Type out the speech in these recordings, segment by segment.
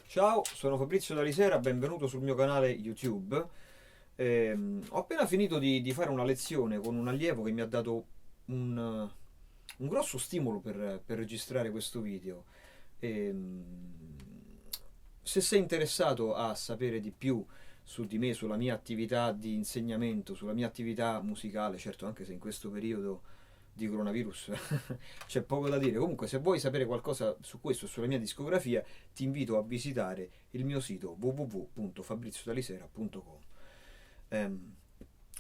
Ciao, sono Fabrizio Dalisera, benvenuto sul mio canale YouTube. Ho appena finito di fare una lezione con un allievo che mi ha dato un grosso stimolo per registrare questo video. Ehm, Se sei interessato a sapere di più su di me, sulla mia attività di insegnamento, sulla mia attività musicale, certo anche se in questo periodo di coronavirus c'è poco da dire. Comunque, se vuoi sapere qualcosa su questo e sulla mia discografia, ti invito a visitare il mio sito www.fabriziodalisera.com. Ehm,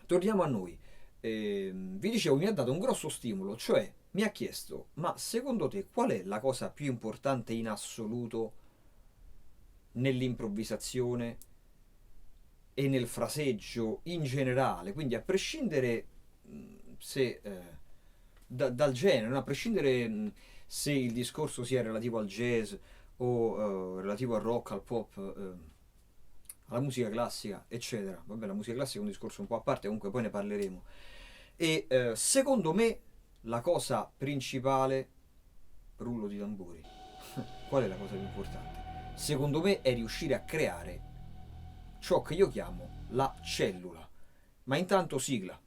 Torniamo a noi. Vi dicevo, mi ha dato un grosso stimolo, cioè mi ha chiesto: ma secondo te qual è la cosa più importante in assoluto nell'improvvisazione e nel fraseggio in generale? Quindi a prescindere se dal genere, no? A prescindere se il discorso sia relativo al jazz o relativo al rock, al pop, alla musica classica, eccetera. Vabbè, la musica classica è un discorso un po' a parte, comunque poi ne parleremo. E secondo me la cosa principale, rullo di tamburi, qual è la cosa più importante? Secondo me è riuscire a creare ciò che io chiamo la cellula. Ma intanto sigla.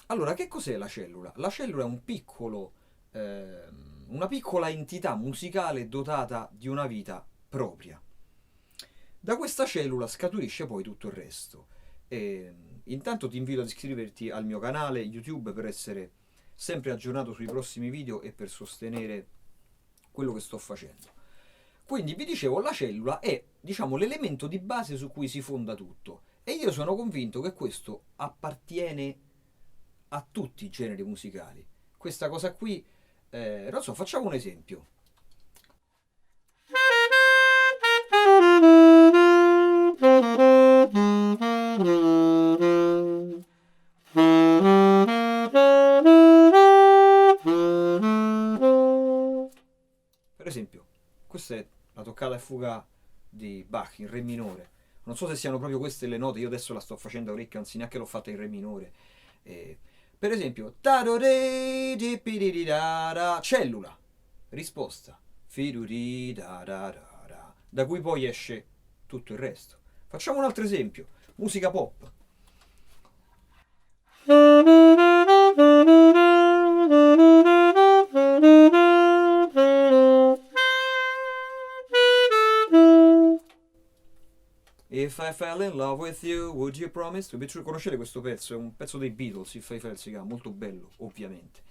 Allora, che cos'è la cellula? La cellula è una piccola entità musicale dotata di una vita propria. Da questa cellula scaturisce poi tutto il resto. Intanto ti invito ad iscriverti al mio canale YouTube per essere sempre aggiornato sui prossimi video e per sostenere quello che sto facendo. Quindi vi dicevo, la cellula è, diciamo, l'elemento di base su cui si fonda tutto. E io sono convinto che questo appartiene a tutti i generi musicali. Questa cosa qui, non so, facciamo un esempio. Per esempio, questa è la toccata e fuga di Bach in re minore. Non so se siano proprio queste le note, io adesso la sto facendo a orecchio, anzi neanche l'ho fatta in re minore. Eh, per esempio, cellula, risposta, da cui poi esce tutto il resto. Facciamo un altro esempio, musica pop. If I fell in love with you, would you promise to be true? Conoscete questo pezzo? È un pezzo dei Beatles, If I Fell si chiama, molto bello, ovviamente.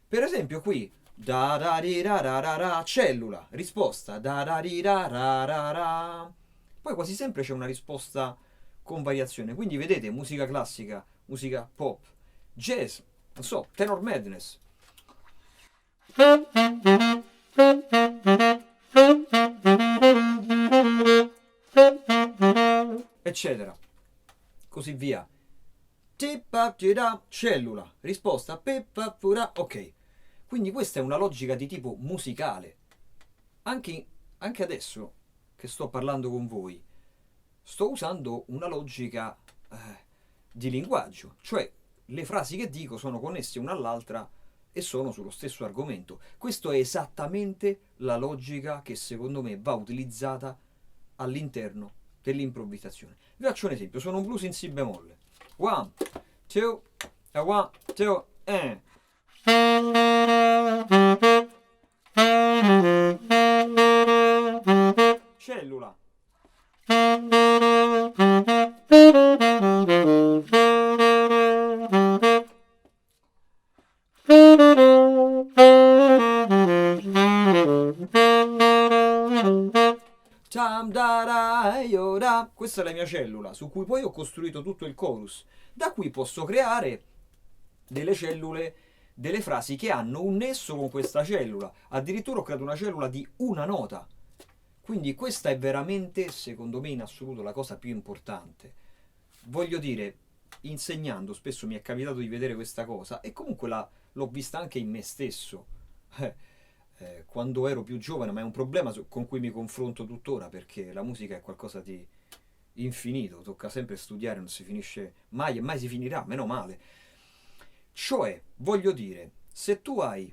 Per esempio qui, da da di ra ra ra ra, cellula, risposta, da da di ra ra ra ra. Poi quasi sempre c'è una risposta con variazione. Quindi vedete, musica classica, musica pop, jazz, non so, Tenor Madness, eccetera. Così via. Cellula, risposta, ok. Quindi questa è una logica di tipo musicale. Anche adesso che sto parlando con voi, sto usando una logica di linguaggio, cioè le frasi che dico sono connesse una all'altra e sono sullo stesso argomento. Questa è esattamente la logica che secondo me va utilizzata all'interno dell'improvvisazione. Vi faccio un esempio, sono un blues in si bemolle. One, two, one, two, and. Cellula. Questa è la mia cellula su cui poi ho costruito tutto il chorus. Da qui posso creare delle cellule delle frasi che hanno un nesso con questa cellula. Addirittura ho creato una cellula di una nota. Quindi questa è veramente, secondo me, in assoluto la cosa più importante. Voglio dire, insegnando spesso mi è capitato di vedere questa cosa e comunque l'ho vista anche in me stesso. Quando ero più giovane, ma è un problema con cui mi confronto tuttora, perché la musica è qualcosa di infinito, tocca sempre studiare, non si finisce mai e mai si finirà, meno male. Cioè, voglio dire, se tu hai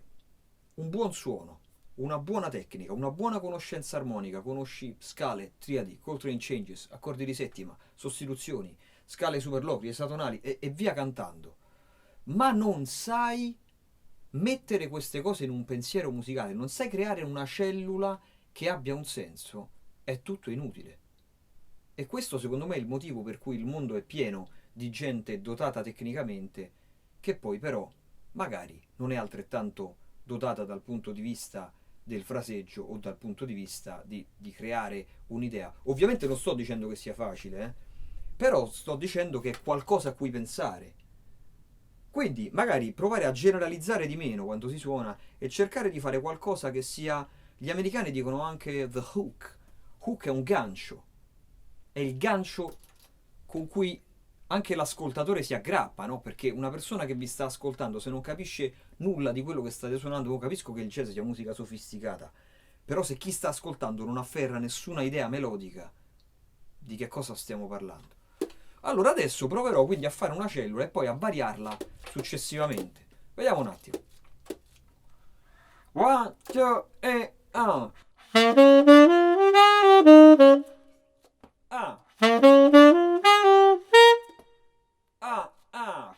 un buon suono, una buona tecnica, una buona conoscenza armonica, conosci scale, triadi, Coltrane changes, accordi di settima, sostituzioni, scale superlocri, esatonali e via cantando, ma non sai mettere queste cose in un pensiero musicale, non sai creare una cellula che abbia un senso, è tutto inutile. E questo secondo me è il motivo per cui il mondo è pieno di gente dotata tecnicamente, che poi però magari non è altrettanto dotata dal punto di vista del fraseggio o dal punto di vista di creare un'idea. Ovviamente non sto dicendo che sia facile, però sto dicendo che è qualcosa a cui pensare. Quindi magari provare a generalizzare di meno quando si suona e cercare di fare qualcosa che sia... Gli americani dicono anche the hook. Hook è un gancio. È il gancio con cui anche l'ascoltatore si aggrappa, no? Perché una persona che vi sta ascoltando, se non capisce nulla di quello che state suonando, io capisco che il jazz sia musica sofisticata, però se chi sta ascoltando non afferra nessuna idea melodica, di che cosa stiamo parlando? Allora adesso proverò quindi a fare una cellula e poi a variarla successivamente. Vediamo un attimo. 1, 2 e 1. Ah. Ah, ah.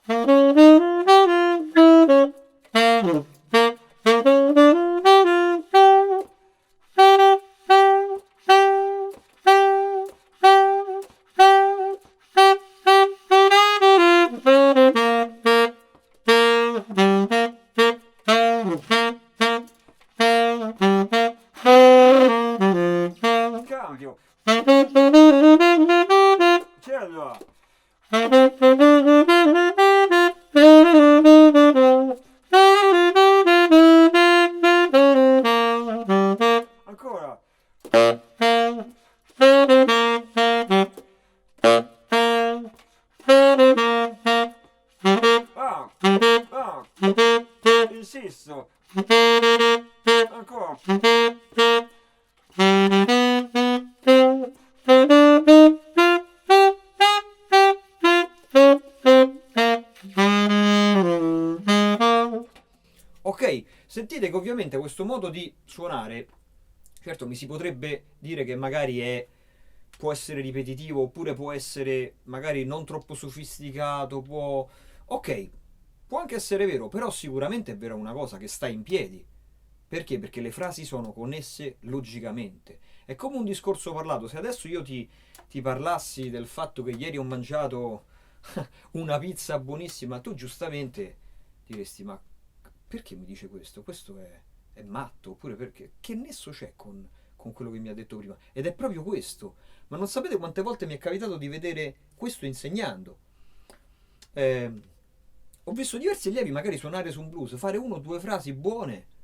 Cambio. Cellula. Ancora. Ah, ah. Insisto. Ancora. Ok, sentite che ovviamente questo modo di suonare, certo mi si potrebbe dire che magari può essere ripetitivo oppure può essere magari non troppo sofisticato, può... Ok, può anche essere vero, però sicuramente è vera una cosa che sta in piedi. Perché? Perché le frasi sono connesse logicamente. È come un discorso parlato. Se adesso io ti parlassi del fatto che ieri ho mangiato una pizza buonissima, tu giustamente diresti, ma perché mi dice questo? Questo è matto, oppure perché? Che nesso c'è con quello che mi ha detto prima? Ed è proprio questo. Ma non sapete quante volte mi è capitato di vedere questo insegnando. Eh, Ho visto diversi allievi magari suonare su un blues, fare uno o due frasi buone.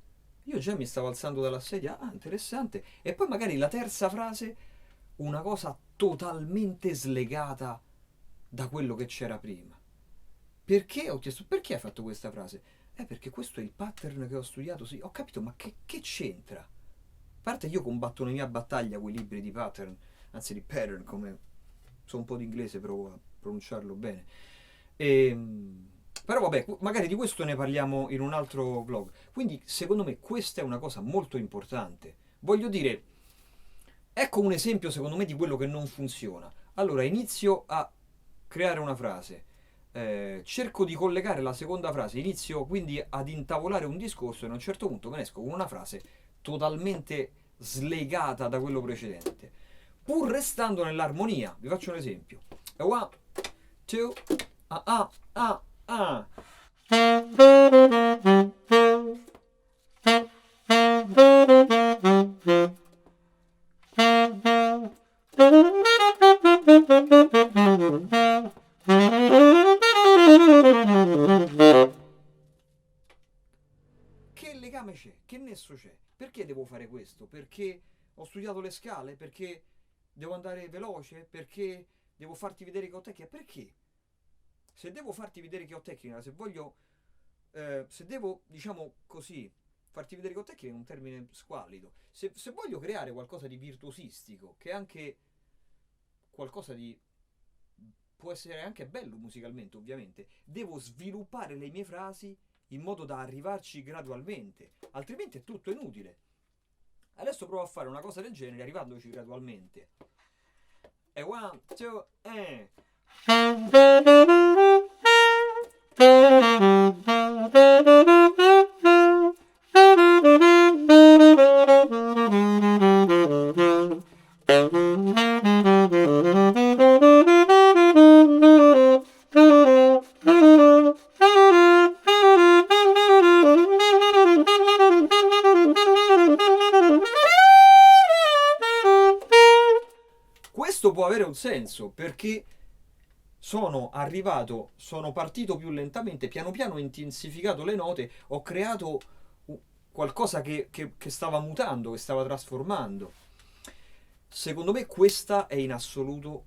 Io già mi stavo alzando dalla sedia, ah, interessante. E poi magari la terza frase, una cosa totalmente slegata da quello che c'era prima. Perché ho chiesto, perché hai fatto questa frase? Perché questo è il pattern che ho studiato, sì. Ho capito, ma che c'entra? A parte io combatto una mia battaglia con i libri di pattern, anzi di pattern, come so un po' di inglese, provo a pronunciarlo bene. E, però vabbè, magari di questo ne parliamo in un altro vlog. Quindi secondo me questa è una cosa molto importante. Voglio dire, ecco un esempio secondo me di quello che non funziona. Allora inizio a creare una frase. Cerco di collegare la seconda frase, inizio quindi ad intavolare un discorso e a un certo punto me ne esco con una frase totalmente slegata da quello precedente, pur restando nell'armonia. Vi faccio un esempio. One, two, ah ah ah ah. relazione c'è? Che nesso c'è? Perché devo fare questo? Perché ho studiato le scale? Perché devo andare veloce? Perché devo farti vedere che ho tecnica? Perché? Se devo farti vedere che ho tecnica, se voglio, se devo, diciamo così, farti vedere che ho tecnica è un termine squallido. Se voglio creare qualcosa di virtuosistico, che è anche qualcosa di può essere anche bello musicalmente, ovviamente, devo sviluppare le mie frasi in modo da arrivarci gradualmente, altrimenti è tutto inutile. Adesso provo a fare una cosa del genere arrivandoci gradualmente. E one, two, and... Questo può avere un senso perché sono partito più lentamente, piano piano ho intensificato le note, ho creato qualcosa che stava mutando, che stava trasformando. Secondo me questa è in assoluto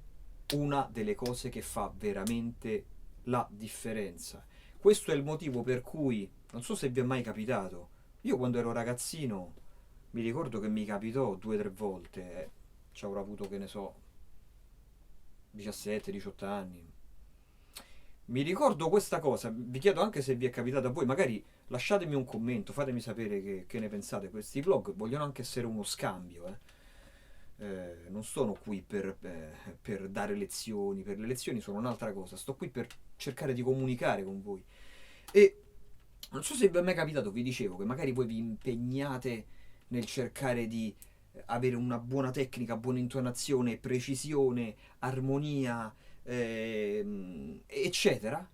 una delle cose che fa veramente la differenza. Questo è il motivo per cui, non so se vi è mai capitato, io quando ero ragazzino mi ricordo che mi capitò 2 o 3 volte, ci avrò avuto che ne so, 17-18 anni. Mi ricordo questa cosa, vi chiedo anche se vi è capitato a voi, magari lasciatemi un commento, fatemi sapere che ne pensate. Questi vlog vogliono anche essere uno scambio, non sono qui per dare lezioni, per le lezioni sono un'altra cosa, sto qui per cercare di comunicare con voi. E non so se vi è mai capitato, vi dicevo, che magari voi vi impegnate nel cercare di avere una buona tecnica, buona intonazione, precisione, armonia, eccetera,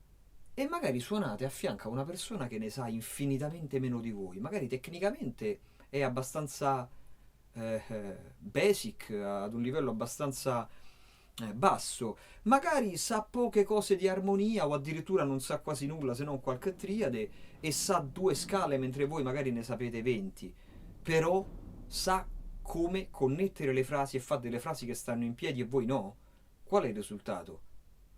e magari suonate a fianco a una persona che ne sa infinitamente meno di voi, magari tecnicamente è abbastanza basic, ad un livello abbastanza basso, magari sa poche cose di armonia o addirittura non sa quasi nulla se non qualche triade e sa 2 scale mentre voi magari ne sapete 20, però sa come connettere le frasi e fa delle frasi che stanno in piedi e voi no. Qual è il risultato?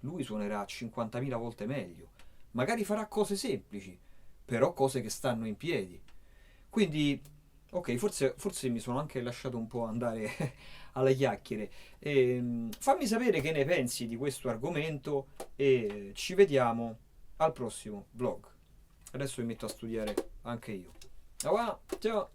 Lui suonerà 50.000 volte meglio, magari farà cose semplici, però cose che stanno in piedi. Quindi, ok, forse mi sono anche lasciato un po' andare alle chiacchiere. Fammi sapere che ne pensi di questo argomento e ci vediamo al prossimo vlog. Adesso mi metto a studiare anche io. Ciao, ciao,